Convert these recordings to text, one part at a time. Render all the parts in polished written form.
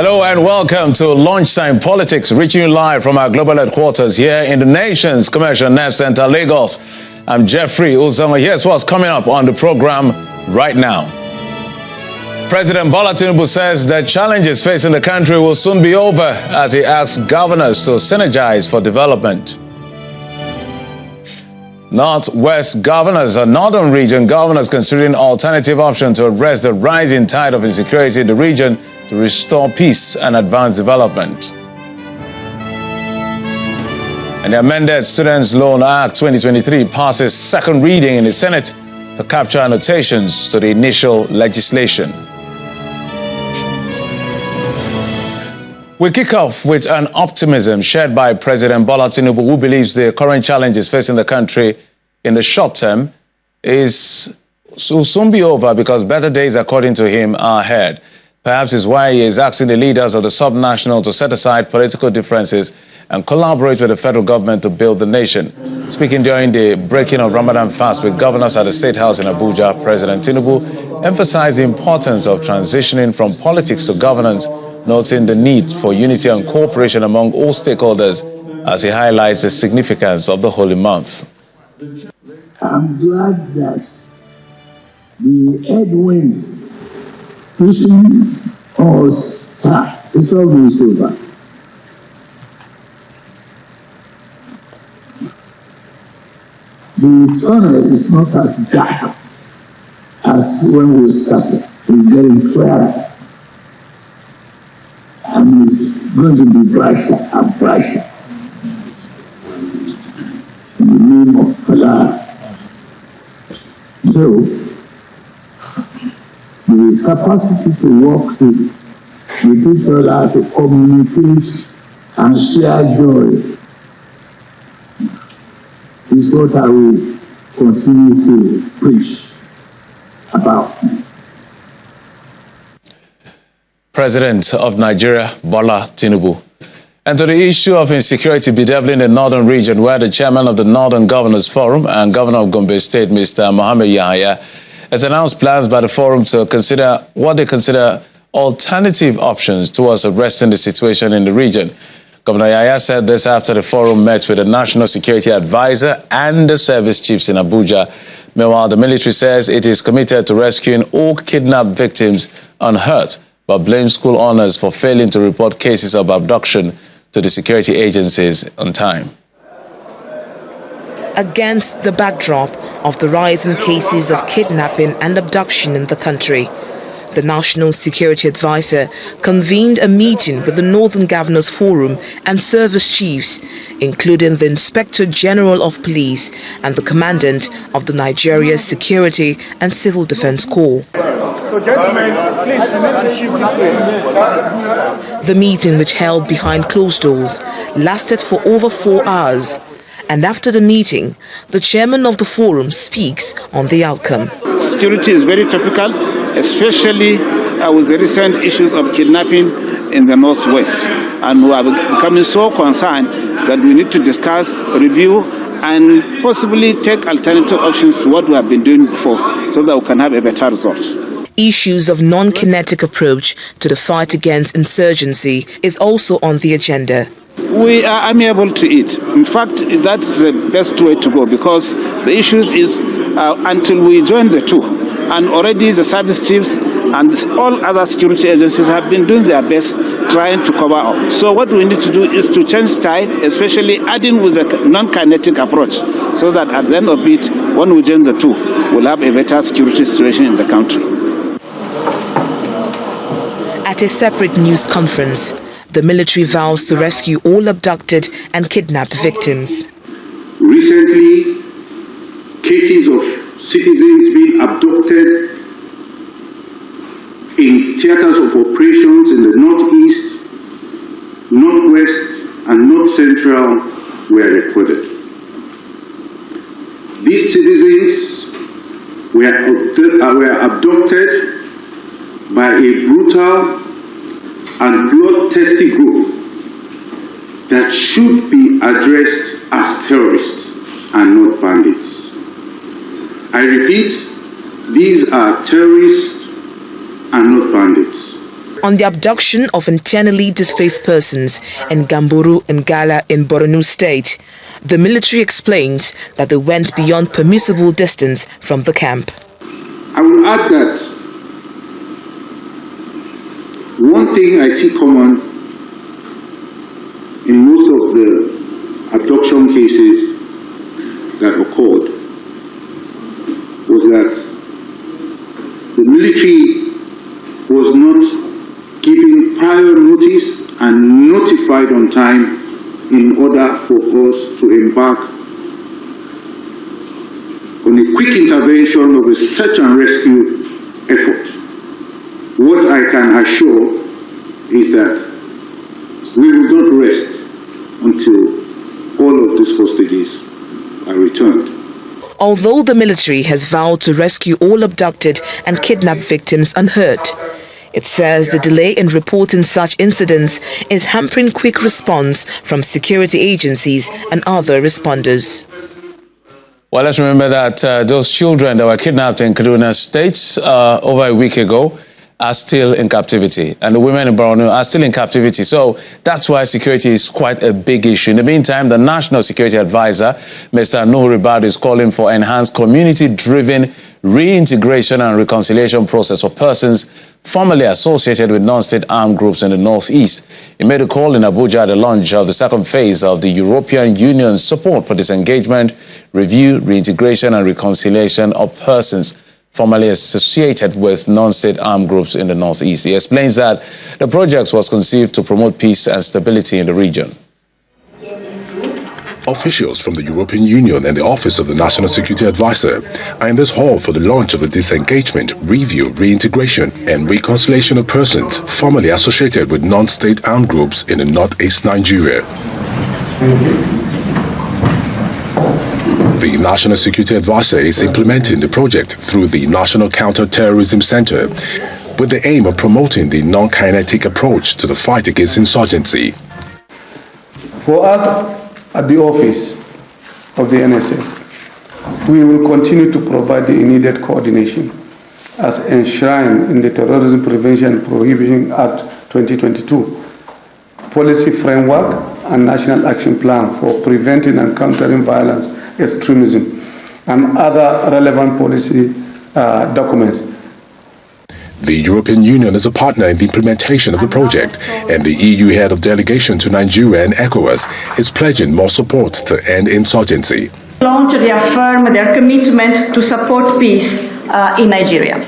Hello and welcome to Lunchtime Politics, reaching you live from our global headquarters here in the nation's commercial nerve center, Lagos. I'm Jeffrey Uzoma. Here's what's coming up on the program right now. President Bola Tinubu says that challenges facing the country will soon be over as he asks governors to synergize for development. Northwest governors or Northern region governors considering alternative options to address the rising tide of insecurity in the region to restore peace and advance development. And the amended Students' Loan Act 2023 passes second reading in the Senate to capture annotations to the initial legislation. We kick off with an optimism shared by President Bola Tinubu, who believes the current challenges facing the country in the short term will soon be over because better days, according to him, are ahead. Perhaps is why he is asking the leaders of the subnational to set aside political differences and collaborate with the federal government to build the nation. Speaking during the breaking of Ramadan fast with governors at the State House in Abuja, President Tinubu emphasized the importance of transitioning from politics to governance, noting the need for unity and cooperation among all stakeholders as he highlights the significance of the holy month. I'm glad that the headwind pushing us back is almost over. The tunnel is not as dark as when we started. It's getting clearer. And it's going to be brighter and brighter. In the name of Allah. So, the capacity to work with each other, to communicate and share joy is what I will continue to preach about. President of Nigeria, Bola Tinubu. And to the issue of insecurity bedeviling the northern region, where the chairman of the Northern Governors Forum and governor of Gombe State, Mr. Mohammed Yahaya, has announced plans by the forum to consider what they consider alternative options towards addressing the situation in the region. Governor Yahaya said this after the forum met with the National Security Advisor and the service chiefs in Abuja. Meanwhile, the military says it is committed to rescuing all kidnapped victims unhurt, but blames school owners for failing to report cases of abduction to the security agencies on time. Against the backdrop of the rise in cases of kidnapping and abduction in the country, the National Security Advisor convened a meeting with the Northern Governors Forum and service chiefs, including the Inspector General of Police and the Commandant of the Nigeria Security and Civil Defense Corps. So gentlemen, please, you need to shift this way. The meeting, which held behind closed doors, lasted for over 4 hours. And after the meeting, the chairman of the forum speaks on the outcome. Security is very topical, especially with the recent issues of kidnapping in the northwest. And we are becoming so concerned that we need to discuss, review, and possibly take alternative options to what we have been doing before so that we can have a better result. Issues of non-kinetic approach to the fight against insurgency is also on the agenda. We are amiable to it. In fact, that's the best way to go, because the issue is until we join the two. And already the service chiefs and all other security agencies have been doing their best trying to cover up. So what we need to do is to change style, especially adding with a non-kinetic approach, so that at the end of it, when we join the two, we'll have a better security situation in the country. At a separate news conference, the military vows to rescue all abducted and kidnapped victims. Recently, cases of citizens being abducted in theaters of operations in the northeast, northwest, and north central were recorded. These citizens were abducted by a brutal and bloodthirsty group that should be addressed as terrorists and not bandits. I repeat, these are terrorists and not bandits. on the abduction of internally displaced persons in Gamburu and Gala in Borno State. The military explains that they went beyond permissible distance from the camp. I will add that one thing I see common in most of the abduction cases that occurred was that the military was not given prior notice and notified on time in order for us to embark on a quick intervention of a search and rescue effort. What I can assure is that we will not rest until all of these hostages are returned. Although the military has vowed to rescue all abducted and kidnapped victims unhurt, it says the delay in reporting such incidents is hampering quick response from security agencies and other responders. Well, let's remember that those children that were kidnapped in Kaduna State over a week ago are still in captivity, and the women in Borno are still in captivity. So that's why security is quite a big issue. In the meantime, the National Security Advisor, Mr. Nuhu Ribadu, is calling for enhanced community-driven reintegration and reconciliation process for persons formerly associated with non-state armed groups in the Northeast. He made a call in Abuja at the launch of the second phase of the European Union's support for disengagement, review, reintegration and reconciliation of persons formerly associated with non-state armed groups in the Northeast. He explains that the project was conceived to promote peace and stability in the region. Officials from the European Union and the Office of the National Security Advisor are in this hall for the launch of the disengagement, review, reintegration and reconciliation of persons formerly associated with non-state armed groups in the Northeast Nigeria. The National Security Advisor is implementing the project through the National Counter-Terrorism Center with the aim of promoting the non-kinetic approach to the fight against insurgency. For us at the office of the NSA, we will continue to provide the immediate coordination as enshrined in the Terrorism Prevention and Prohibition Act 2022, policy framework and national action plan for preventing and countering violence, extremism, and other relevant policy documents. The European Union is a partner in the implementation of the project, and the EU head of delegation to Nigeria and ECOWAS is pledging more support to end insurgency. Launch reaffirm their commitment to support peace in Nigeria.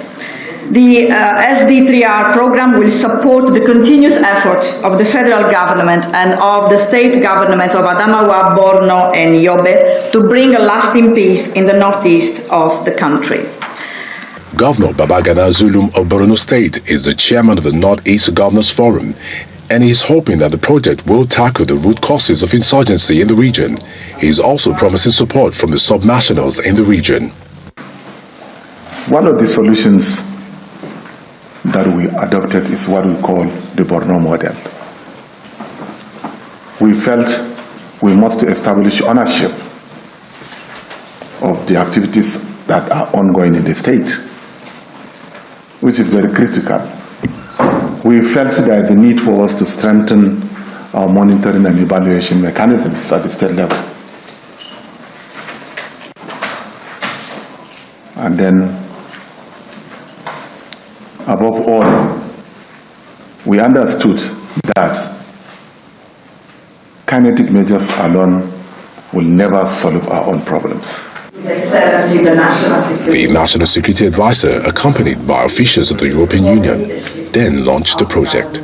The SD3R program will support the continuous efforts of the federal government and of the state governments of Adamawa, Borno, and Yobe to bring a lasting peace in the northeast of the country. Governor Babagana Zulum of Borno State is the chairman of the Northeast Governors Forum, and he is hoping that the project will tackle the root causes of insurgency in the region. He is also promising support from the subnationals in the region. One of the solutions that we adopted is what we call the Borno model. We felt we must establish ownership of the activities that are ongoing in the state, which is very critical. We felt there is a need for us to strengthen our monitoring and evaluation mechanisms at the state level. And then, above all, we understood that kinetic measures alone will never solve our own problems. The National Security Advisor, accompanied by officials of the European Union, then launched the project.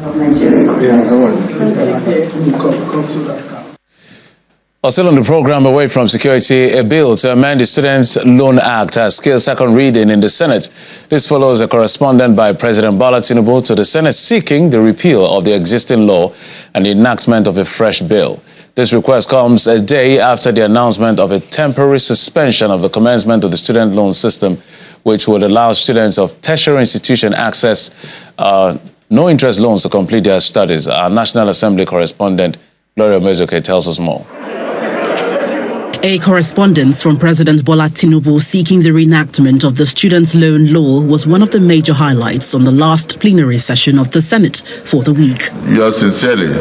Still on the program, away from security, a bill to amend the Students' Loan Act has scaled second reading in the Senate. This follows a correspondence by President Bola Tinubu to the Senate seeking the repeal of the existing law and the enactment of a fresh bill. This request comes a day after the announcement of a temporary suspension of the commencement of the student loan system, which would allow students of tertiary institution access no-interest loans to complete their studies. Our National Assembly correspondent, Gloria Mezoke, tells us more. A correspondence from President Bola Tinubu seeking the reenactment of the students' loan law was one of the major highlights on the last plenary session of the Senate for the week. Yours sincerely,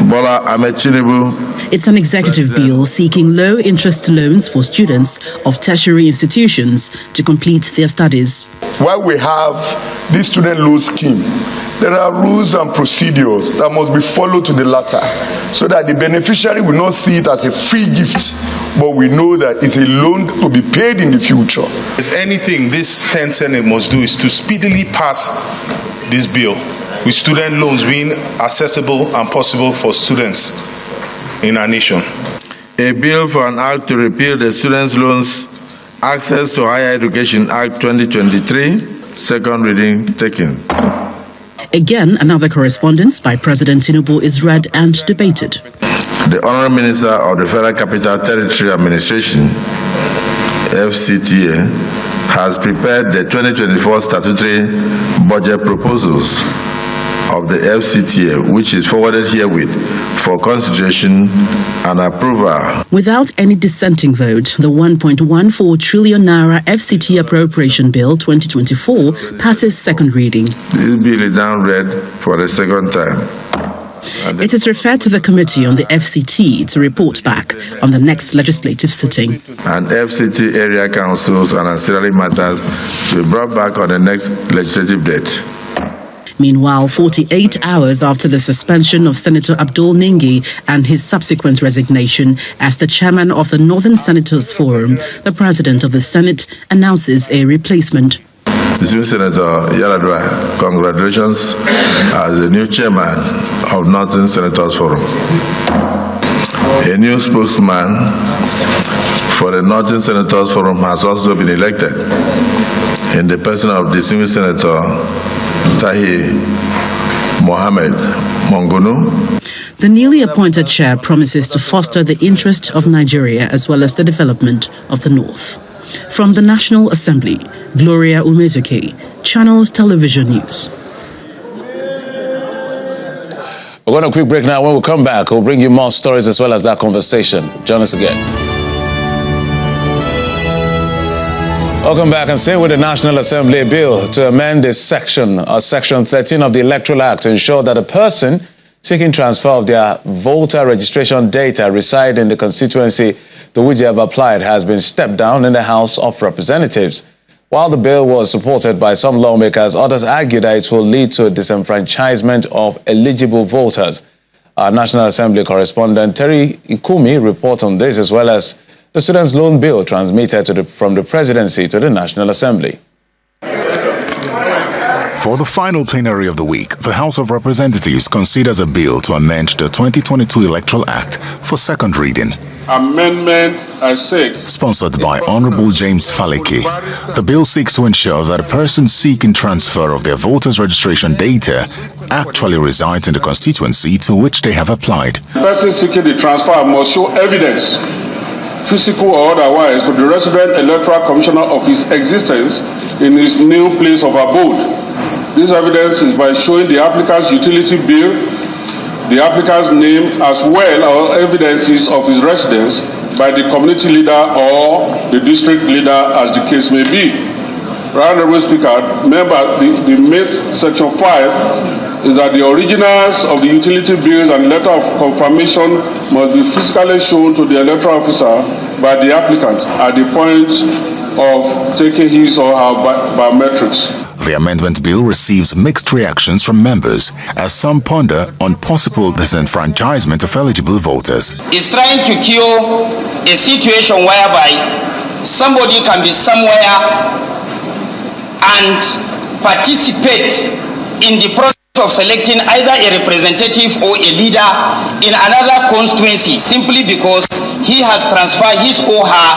Bola Ahmed Tinubu. It's an executive bill seeking low-interest loans for students of tertiary institutions to complete their studies. While we have this student loan scheme, there are rules and procedures that must be followed to the latter, so that the beneficiary will not see it as a free gift, but we know that it's a loan to be paid in the future. If anything this 10th Senate must do is to speedily pass this bill, with student loans being accessible and possible for students in our nation. A bill for an act to repeal the Students' Loans Access to Higher Education Act 2023, second reading taken. Again, another correspondence by President Tinubu is read and debated. The Honourable Minister of the Federal Capital Territory Administration, FCTA, has prepared the 2024 statutory budget proposals of the FCTA, which is forwarded herewith for consideration and approval. Without any dissenting vote, the 1.14 trillion naira FCT appropriation bill 2024 passes second reading. This bill is now read for the second time. It is referred to the Committee on the FCT to report back on the next legislative sitting. And FCT area councils and ancillary matters to be brought back on the next legislative date. Meanwhile, 48 hours after the suspension of Senator Abdul Ningi and his subsequent resignation as the chairman of the Northern Senators Forum, the president of the Senate announces a replacement. Distinguished Senator Yaradua, congratulations as the new chairman of Northern Senators Forum. A new spokesman for the Northern Senators Forum has also been elected in the person of distinguished Senator Tahi Mohammed Mongunu. The newly appointed chair promises to foster the interest of Nigeria as well as the development of the North. From the National Assembly, Gloria Umezuke, Channels Television News. We're going to a quick break now. When we come back, we'll bring you more stories as well as that conversation. Join us again. Welcome back, and stay with the National Assembly bill to amend this section 13 of the Electoral Act to ensure that a person seeking transfer of their voter registration data reside in the constituency to which they have applied has been stepped down in the House of Representatives. While the bill was supported by some lawmakers, others argue that it will lead to a disenfranchisement of eligible voters. Our National Assembly correspondent Terry Ikumi reports on this, as well as the Students' Loan Bill transmitted from the Presidency to the National Assembly. For the final plenary of the week, the House of Representatives considers a bill to amend the 2022 Electoral Act for second reading. Amendment, I say. Sponsored by Honorable James Faleke, the bill seeks to ensure that a person seeking transfer of their voters' registration data actually resides in the constituency to which they have applied. The person seeking the transfer must show evidence, physical or otherwise, to the resident electoral commissioner of his existence in his new place of abode. This evidence is by showing the applicant's utility bill, the applicant's name, as well as evidences of his residence by the community leader or the district leader, as the case may be. Honorable Speaker, remember the main section 5 is that the originals of the utility bills and letter of confirmation must be physically shown to the electoral officer by the applicant at the point of taking his or her biometrics. The amendment bill receives mixed reactions from members as some ponder on possible disenfranchisement of eligible voters. It's trying to cure a situation whereby somebody can be somewhere and participate in the process of selecting either a representative or a leader in another constituency simply because he has transferred his or her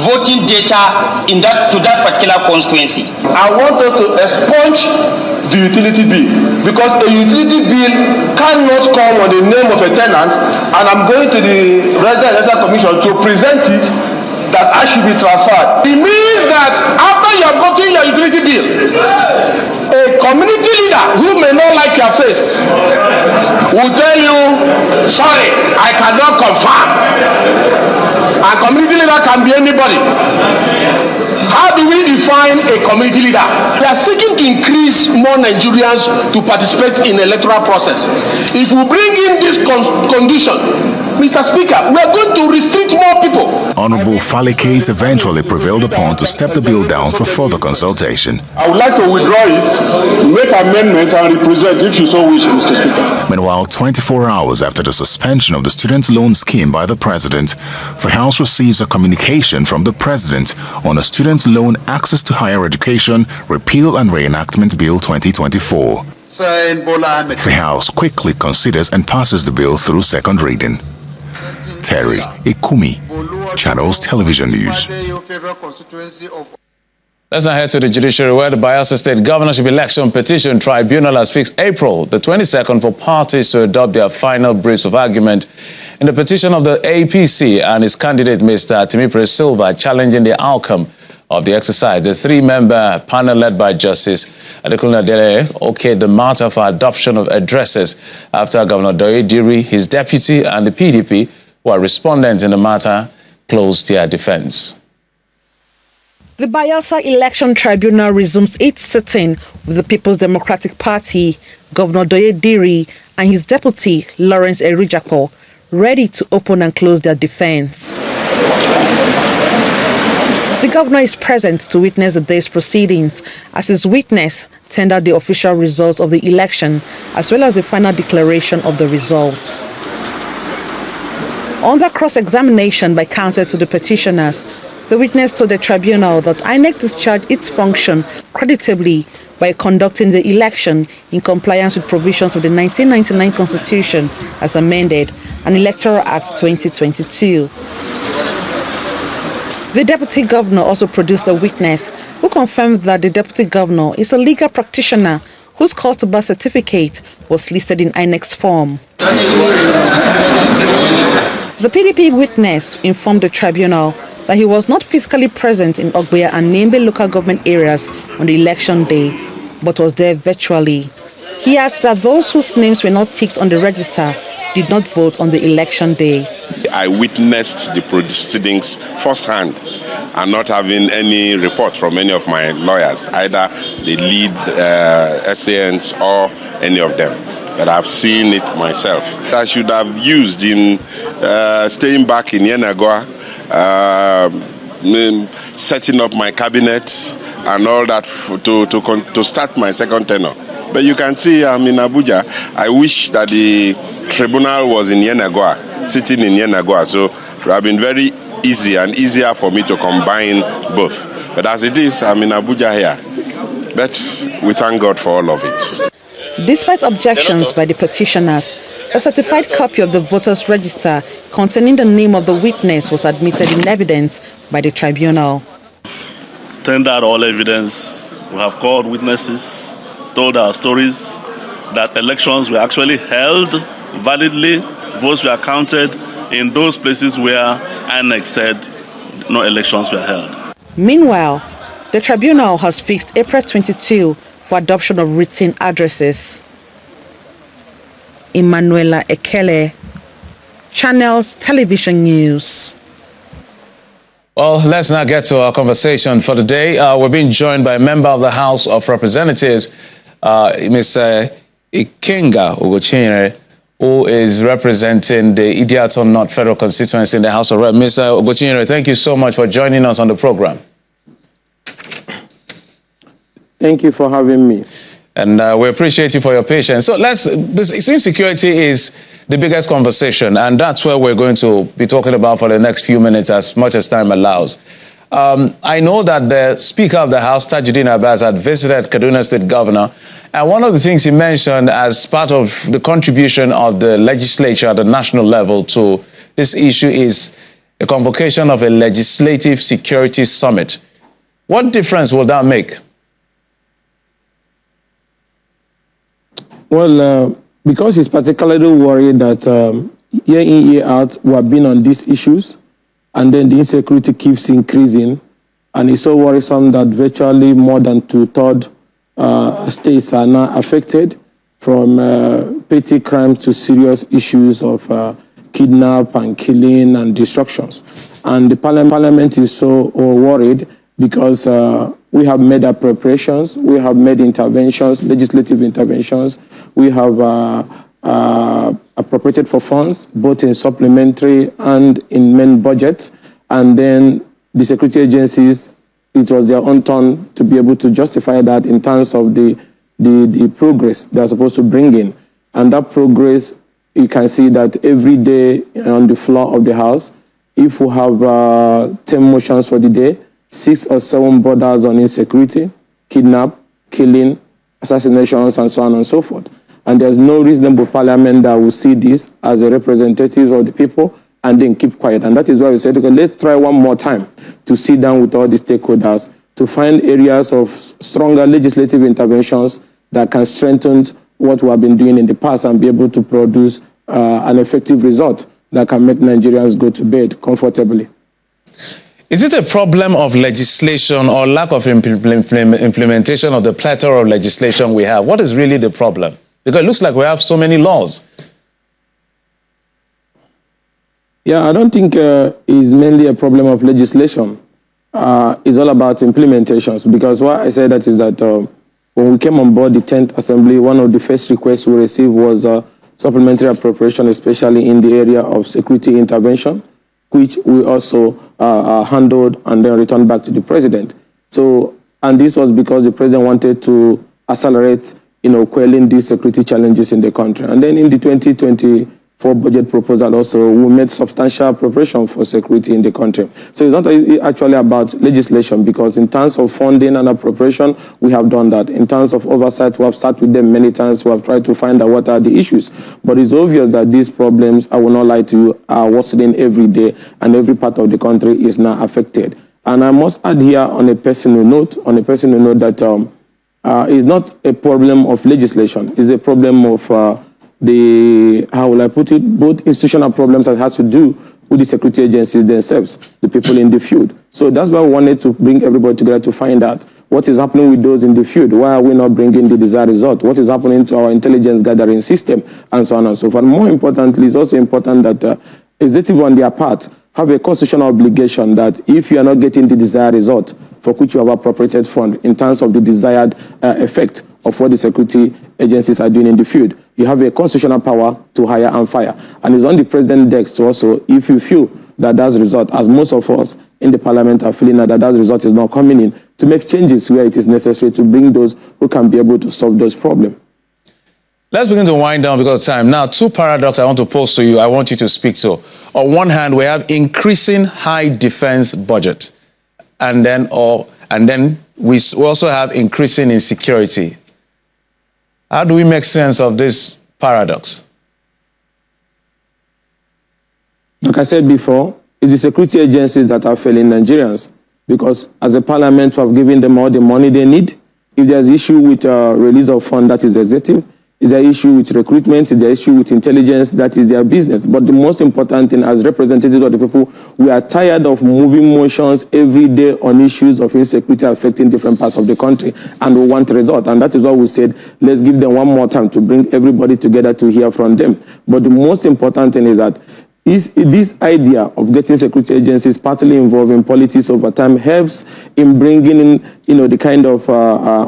voting data to that particular constituency. I want us to expunge the utility bill, because a utility bill cannot come on the name of a tenant, and I'm going to the Resident Election Commission to present it that I should be transferred. It means that after you have gotten your utility bill, A community leader who may not like your face will tell you, sorry, I cannot confirm. A community leader can be anybody. How do we define a community leader? We are seeking to increase more Nigerians to participate in the electoral process. If we bring in this condition, Mr. Speaker, we are going to restrict more people. Honorable Falike's eventually prevailed upon to step the bill down for further consultation. I would like to withdraw it, make amendments and represent if you so wish, Mr. Speaker. Meanwhile, 24 hours after the suspension of the student loan scheme by the president, the House receives a communication from the president on a student loan access to higher education repeal and reenactment bill 2024. The House quickly considers and passes the bill through second reading. Terry Ikumi, Channels Television News. Let's now head to the judiciary, where the Bayelsa State Governorship Election Petition Tribunal has fixed April the 22nd for parties to adopt their final briefs of argument in the petition of the APC and its candidate, Mr. Timipre Silva, challenging the outcome of the exercise. The three-member panel led by Justice Adekunle Adele okayed the matter for adoption of addresses after Governor Doye Diri, his deputy, and the PDP, who are respondents in the matter, closed their defense. The Bayelsa Election Tribunal resumes its sitting with the People's Democratic Party, Governor Doye Diri, and his deputy, Lawrence Erijako, ready to open and close their defense. The governor is present to witness the day's proceedings, as his witness tendered the official results of the election as well as the final declaration of the results. Under cross-examination by counsel to the petitioners, the witness told the tribunal that INEC discharged its function creditably by conducting the election in compliance with provisions of the 1999 Constitution as amended and Electoral Act 2022. The deputy governor also produced a witness who confirmed that the deputy governor is a legal practitioner whose call to birth certificate was listed in INEC's form. The PDP witness informed the tribunal that he was not physically present in Ogboya and Nembe local government areas on the election day, but was there virtually. He adds that those whose names were not ticked on the register did not vote on the election day. I witnessed the proceedings firsthand and not having any report from any of my lawyers, either the lead SANs or any of them. But I've seen it myself. I should have used in staying back in Yenagoa, setting up my cabinet and all that to start my second tenure. But you can see I'm in Abuja. I wish that the tribunal was in Yenagoa, sitting in Yenagoa. So it would have been very easy and easier for me to combine both. But as it is, I'm in Abuja here. But we thank God for all of it. Despite objections by the petitioners, a certified copy of the voters' register containing the name of the witness was admitted in evidence by the tribunal. Tendered all evidence. We have called witnesses, told our stories, that elections were actually held validly, votes were counted in those places where INEC said no elections were held. Meanwhile, the tribunal has fixed April 22 for adoption of written addresses. Emanuela Ekele, Channels Television News. Well, let's now get to our conversation for the day. We're being joined by a member of the House of Representatives, Mr. Ikenga Ogochinyere, who is representing the Idiaton North Federal Constituency in the House of Rep. Mr. Ogochinyere, thank you so much for joining us on the program. Thank you for having me. And we appreciate you for your patience. So this insecurity is the biggest conversation, and that's where we're going to be talking about for the next few minutes as much as time allows. I know that the Speaker of the House, Tajuddin Abbas, had visited Kaduna State Governor, and one of the things he mentioned as part of the contribution of the legislature at the national level to this issue is the convocation of a legislative security summit. What difference will that make? Well, because he's particularly worried that year in, year out, we have been on these issues, and then the insecurity keeps increasing, and it's so worrisome that virtually more than 2/3 states are now affected, from petty crimes to serious issues of kidnap and killing and destructions. And the parliament is so worried because we have made appropriations, we have made interventions, legislative interventions, we have appropriated for funds, both in supplementary and in main budgets, and then the security agencies, it was their own turn to be able to justify that in terms of the progress they're supposed to bring in. And that progress, you can see that every day on the floor of the House, if we have 10 motions for the day, 6 or 7 borders on insecurity, kidnap, killing, assassinations, and so on and so forth. And there's no reasonable parliament that will see this as a representative of the people and then keep quiet. And that is why we said, okay, let's try one more time to sit down with all the stakeholders to find areas of stronger legislative interventions that can strengthen what we have been doing in the past and be able to produce an effective result that can make Nigerians go to bed comfortably. Is it a problem of legislation or lack of implementation of the plethora of legislation we have? What is really the problem? Because it looks like we have so many laws. Yeah, I don't think it's mainly a problem of legislation. It's all about implementations, because why I say that is that when we came on board the 10th Assembly, one of the first requests we received was supplementary appropriation, especially in the area of security intervention, which we also handled and then returned back to the president. So, and this was because the president wanted to accelerate, quelling these security challenges in the country. And then in the 2024 budget proposal also, we made substantial preparation for security in the country. So it's not actually about legislation, because in terms of funding and appropriation, we have done that. In terms of oversight, we have sat with them many times. We have tried to find out what are the issues. But it's obvious that these problems, I will not lie to you, are worsening every day, and every part of the country is now affected. And I must add here on a personal note, that it's not a problem of legislation. It's a problem of how will I put it, both institutional problems that has to do with the security agencies themselves, the people in the field. So that's why we wanted to bring everybody together to find out what is happening with those in the field. Why are we not bringing the desired result? What is happening to our intelligence gathering system, and so on and so forth. More importantly, it's also important that executive on their part have a constitutional obligation that if you are not getting the desired result for which you have appropriated fund in terms of the desired effect of what the security agencies are doing in the field, you have a constitutional power to hire and fire. And it's on the president's desk to also, if you feel that that's the result, as most of us in the parliament are feeling that that result is not coming in, to make changes where it is necessary to bring those who can be able to solve those problems. Let's begin to wind down because of time. Now, 2 paradoxes I want to pose to you, I want you to speak to. On one hand, we have increasing high defense budget. And then we also have increasing insecurity. How do we make sense of this paradox? Like I said before, it's the security agencies that are failing Nigerians, because as a parliament, we have given them all the money they need. If there's issue with release of fund, that is executive. Is there issue with recruitment? Is there issue with intelligence? That is their business. But the most important thing, as representatives of the people, we are tired of moving motions every day on issues of insecurity affecting different parts of the country, and we want a result. And that is why we said, let's give them one more time to bring everybody together to hear from them. But the most important thing is that this idea of getting security agencies partly involved in politics over time helps in bringing in, the kind of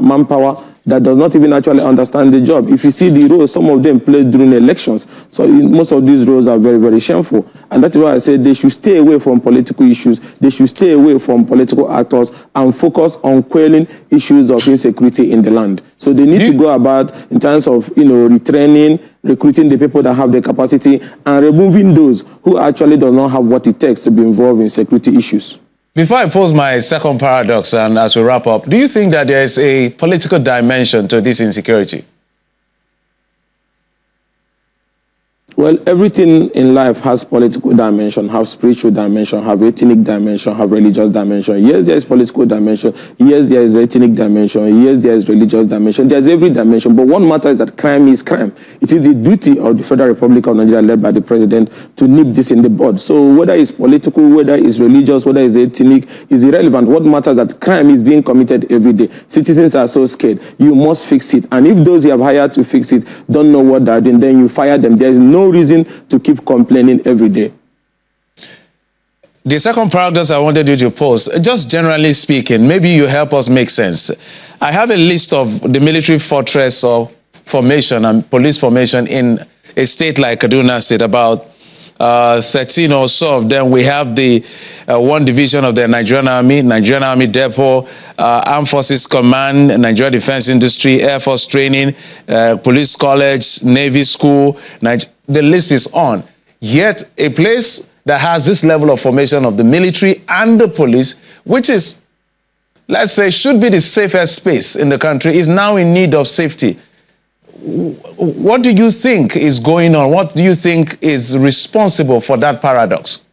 manpower that does not even actually understand the job. If you see the roles some of them play during elections, so most of these roles are very, very shameful. And that's why I said they should stay away from political issues, they should stay away from political actors and focus on quelling issues of insecurity in the land. So they need to go about in terms of, retraining, recruiting the people that have the capacity, and removing those who actually does not have what it takes to be involved in security issues. Before I pose my second paradox, and as we wrap up, do you think that there is a political dimension to this insecurity? Well, everything in life has political dimension, have spiritual dimension, have ethnic dimension, have religious dimension. Yes, there is political dimension. Yes, there is ethnic dimension. Yes, there is religious dimension. There's every dimension. But one matter is that crime is crime. It is the duty of the Federal Republic of Nigeria, led by the president, to nip this in the bud. So whether it's political, whether it's religious, whether it's ethnic, is irrelevant. What matters is that crime is being committed every day. Citizens are so scared. You must fix it. And if those you have hired to fix it don't know what they're doing, then you fire them. There is no reason to keep complaining every day. The second paragraph I wanted you to post, just generally speaking, maybe you help us make sense. I have a list of the military fortress of formation and police formation in a state like Kaduna State, about 13 or so of them. We have the one division of the Nigerian Army Depot, Armed Forces Command, Nigeria Defense Industry, Air Force Training, Police College, Navy School. The list is on. Yet a place that has this level of formation of the military and the police, which is, let's say, should be the safest space in the country, is now in need of safety. What do you think is going on? What do you think is responsible for that paradox?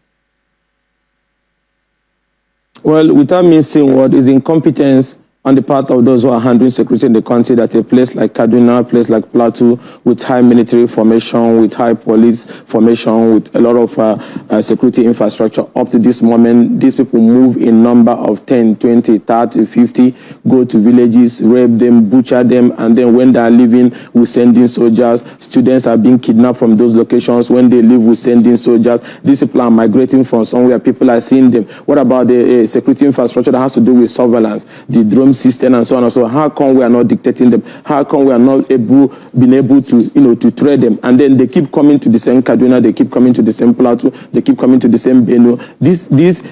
Well, without missing what is incompetence on the part of those who are handling security in the country, that a place like Kaduna, a place like Plateau, with high military formation, with high police formation, with a lot of security infrastructure, up to this moment, these people move in number of 10, 20, 30, 50, go to villages, rape them, butcher them, and then when they are leaving, we send in soldiers. Students are being kidnapped from those locations. When they leave, we send in soldiers. These people are migrating from somewhere. People are seeing them. What about the security infrastructure that has to do with surveillance, the drone system and so on and so on? How come we are not dictating them? How come we are not being able to, to trade them? And then they keep coming to the same Kaduna, they keep coming to the same Plateau, they keep coming to the same Benue.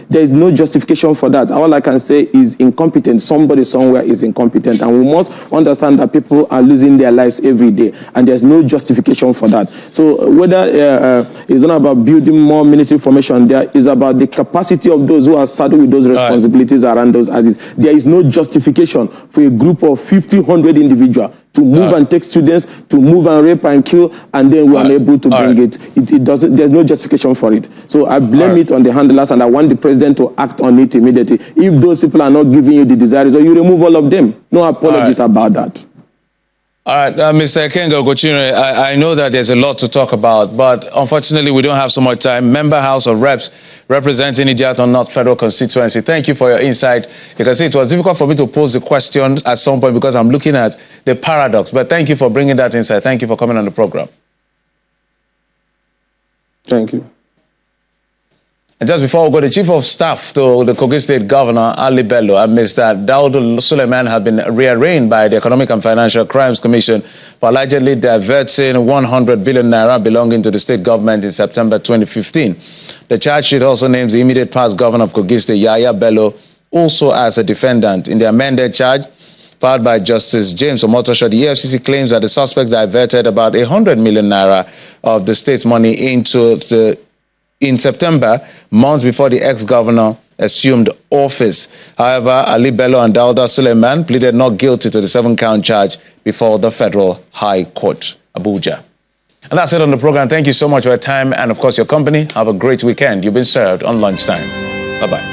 There is no justification for that. All I can say is incompetent. Somebody somewhere is incompetent, and we must understand that people are losing their lives every day, and there's no justification for that. So whether it's not about building more military formation, there is about the capacity of those who are saddled with those responsibilities around those as is. There is no justification for a group of 50, 100 individuals to move and take students, to move and rape and kill, and then we are unable to bring it. It doesn't. There's no justification for it. So I blame it on the handlers, and I want the president to act on it immediately. If those people are not giving you the desired result, you remove all of them. No apologies about that. All right, Mr. Kenga Gochire, I know that there's a lot to talk about, but unfortunately we don't have so much time. Member House of Reps representing Idiaton North Federal Constituency, thank you for your insight. You can see it was difficult for me to pose the question at some point because I'm looking at the paradox, but thank you for bringing that insight. Thank you for coming on the program. Thank you. And just before we go, the Chief of Staff to the Kogi State Governor, Ali Bello, admits that Daud Suleiman had been rearranged by the Economic and Financial Crimes Commission for allegedly diverting 100 billion naira belonging to the state government in September 2015. The charge sheet also names the immediate past governor of Kogi State, Yaya Bello, also as a defendant. In the amended charge filed by Justice James Omotosho, the EFCC claims that the suspect diverted about 100 million naira of the state's money in September, months before the ex-governor assumed office. However, Ali Bello and Dauda Suleiman pleaded not guilty to the 7-count charge before the Federal High Court, Abuja. And that's it on the program. Thank you so much for your time and, of course, your company. Have a great weekend. You've been served on Lunchtime. Bye-bye.